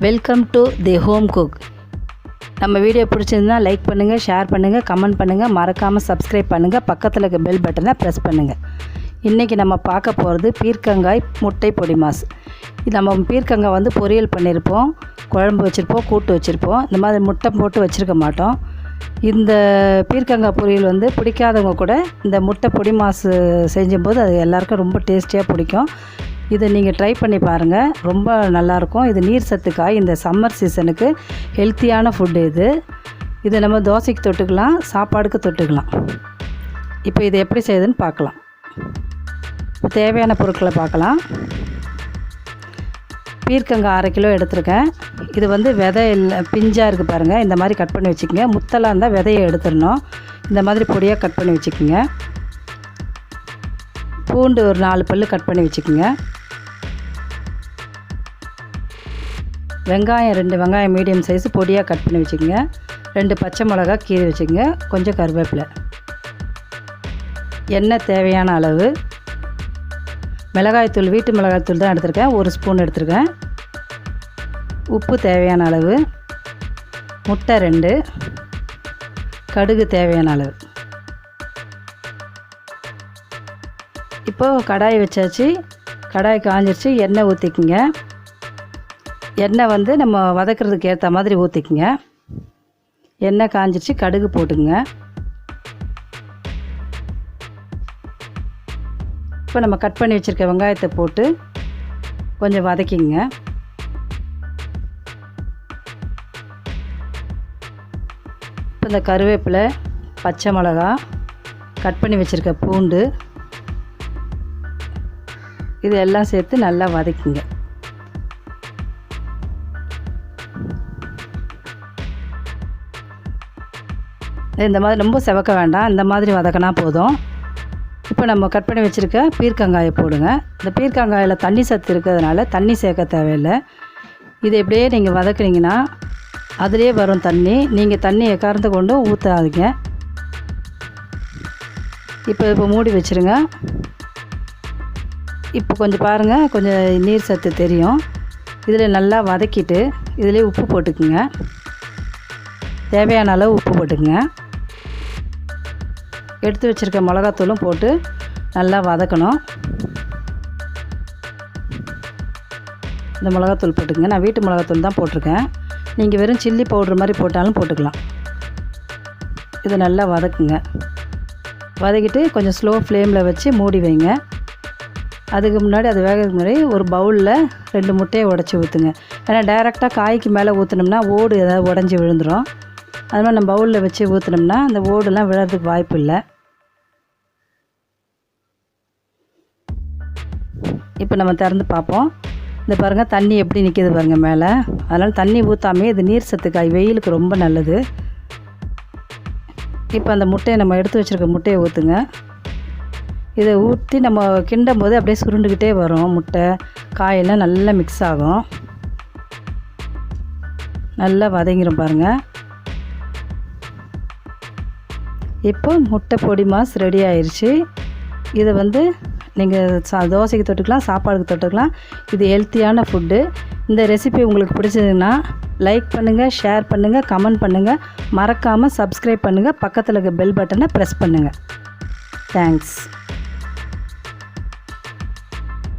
Welcome to the home cook. நம்ம video பிடிச்சிருந்தா like பண்ணுங்கள், ஷேர் பண்ணுங்கள், கமெண்ட் பண்ணுங்கள், மறக்காமல் சப்ஸ்கிரைப் பண்ணுங்கள், பக்கத்தில் இருக்க பெல் பட்டனை ப்ரெஸ் பண்ணுங்கள். இன்றைக்கி நம்ம பார்க்க போகிறது பீர்க்கங்காய் முட்டை பொடிமாஸ். இது நம்ம பீர்க்கங்காய் வந்து பொரியல் பண்ணியிருப்போம், குழம்பு வச்சுருப்போம், கூட்டு வச்சுருப்போம். இந்த மாதிரி முட்டை போட்டு வச்சுருக்க மாட்டோம். இந்த பீர்க்கங்காய் பொரியல் வந்து பிடிக்காதவங்க கூட இந்த முட்டை பொடிமாஸ் செஞ்சும்போது அது எல்லாருக்கும் ரொம்ப டேஸ்டியாக பிடிக்கும். இதை நீங்கள் ட்ரை பண்ணி பாருங்கள், ரொம்ப நல்லாயிருக்கும். இது நீர் சத்துக்காய், இந்த சம்மர் சீசனுக்கு ஹெல்த்தியான ஃபுட்டு இது. இதை நம்ம தோசைக்கு தொட்டுக்கலாம், சாப்பாடுக்கு தொட்டுக்கலாம். இப்போ இதை எப்படி செய்யுதுன்னு பார்க்கலாம். தேவையான பொருட்களை பார்க்கலாம். பீர்க்கங்காய் 1/2 கிலோ எடுத்துருக்கேன். இது வந்து விதை இல்லை, பிஞ்சாக இருக்குது பாருங்கள். இந்த மாதிரி கட் பண்ணி வச்சுக்கோங்க. முத்தலாக இருந்தால் விதையை எடுத்துடணும். இந்த மாதிரி பொடியாக கட் பண்ணி வச்சுக்கோங்க. பூண்டு ஒரு 4 பல் கட் பண்ணி வச்சுக்கோங்க. வெங்காயம் 2 வெங்காயம் மீடியம் சைஸ் பொடியாக கட் பண்ணி வச்சுக்கோங்க. 2 பச்சை மிளகா கீறி வச்சுக்கோங்க. கொஞ்சம் கருவேப்பிலை. எண்ணெய் தேவையான அளவு. மிளகாய்த்தூள் வீட்டு மிளகாய்த்தூள் தான் எடுத்திருக்கேன், 1 ஸ்பூன் எடுத்திருக்கேன். உப்பு தேவையான அளவு. முட்டை 2. கடுகு தேவையான அளவு. இப்போது கடாய் வச்சாச்சு. கடாய் காஞ்சிருச்சு. எண்ணெய் ஊற்றிக்குங்க. எண்ணெய் வந்து நம்ம வதக்கிறதுக்கு ஏற்ற மாதிரி ஊற்றிக்குங்க. எண்ணெய் காஞ்சிருச்சு. கடுகு போட்டுக்குங்க. இப்போ நம்ம கட் பண்ணி வச்சுருக்க வெங்காயத்தை போட்டு கொஞ்சம் வதக்கிங்க. இப்போ இந்த கருவேப்பிலை, பச்சை மிளகா, கட் பண்ணி வச்சுருக்க பூண்டு, இது எல்லாம் சேர்த்து நல்லா வதக்குங்க. இந்த மாதிரி ரொம்ப செவக்க வேண்டாம், இந்த மாதிரி வதக்கினா போதும். இப்போ நம்ம கட் பண்ணி வச்சுருக்க பீர்க்கங்காயை போடுங்க. இந்த பீர்க்கங்காயில் தண்ணி சத்து இருக்கிறதுனால தண்ணி சேர்க்க தேவையில்லை. இதை இப்படியே நீங்கள் வதக்குனீங்கன்னா அதிலே வரும் தண்ணி. நீங்கள் தண்ணி எக்காரத்தை கொண்டு ஊற்றாதீங்க. இப்போ மூடி வச்சுருங்க. இப்போ கொஞ்சம் பாருங்கள், கொஞ்சம் நீர் சத்து தெரியும். இதில் நல்லா வதக்கிட்டு இதிலே உப்பு போட்டுக்குங்க. தேவையான அளவு உப்பு போட்டுக்குங்க. எடுத்து வச்சுருக்க மிளகாத்தூளும் போட்டு நல்லா வதக்கணும். இந்த மிளகாத்தூள் போட்டுக்குங்க. நான் வீட்டு மிளகாத்தூள் தான் போட்டிருக்கேன். நீங்கள் வெறும் சில்லி பவுட்ரு மாதிரி போட்டாலும் போட்டுக்கலாம். இதை நல்லா வதக்குங்க. வதக்கிட்டு கொஞ்சம் ஸ்லோ ஃப்ளேமில் வச்சு மூடி வைங்க. அதுக்கு முன்னாடி அது வேகிறதுக்கு முன்னாடி ஒரு பவுலில் 2 முட்டையை உடச்சி ஊற்றுங்க. ஏன்னா டைரெக்டாக காய்க்கு மேலே ஊற்றினோம்னா ஓடு ஏதாவது உடஞ்சி விழுந்துடும். அது மாதிரி நம்ம பவுலில் வச்சு ஊற்றினோம்னா அந்த ஓடுலாம் விழறதுக்கு வாய்ப்பு இல்லை. இப்போ நம்ம திறந்து பார்ப்போம். இந்த பாருங்கள், தண்ணி எப்படி நிற்கிது பாருங்கள் மேலே. அதனால் தண்ணி ஊற்றாமே, இது நீர் சத்துக்காய், வெயிலுக்கு ரொம்ப நல்லது. இப்போ அந்த முட்டையை நம்ம எடுத்து வச்சுருக்க முட்டையை ஊற்றுங்க. இதை ஊற்றி நம்ம கிண்டும் போது அப்படியே சுருண்டுக்கிட்டே வரும். முட்டை காயெல்லாம் நல்லா மிக்ஸ் ஆகும். நல்லா வதங்கிடும் பாருங்கள். இப்போ முட்டை பொடிமாஸ் ரெடி ஆயிடுச்சு. இதை வந்து நீங்கள் தோசைக்கு தொட்டுக்கலாம், சாப்பாடுக்கு தொட்டுக்கலாம். இது ஹெல்த்தியான ஃபுட்டு. இந்த ரெசிபி உங்களுக்கு பிடிச்சதுன்னா லைக் பண்ணுங்கள், ஷேர் பண்ணுங்கள், கமெண்ட் பண்ணுங்கள், மறக்காமல் சப்ஸ்கிரைப் பண்ணுங்கள், பக்கத்தில் இருக்க பெல் பட்டனை ப்ரெஸ் பண்ணுங்கள். தேங்க்ஸ்.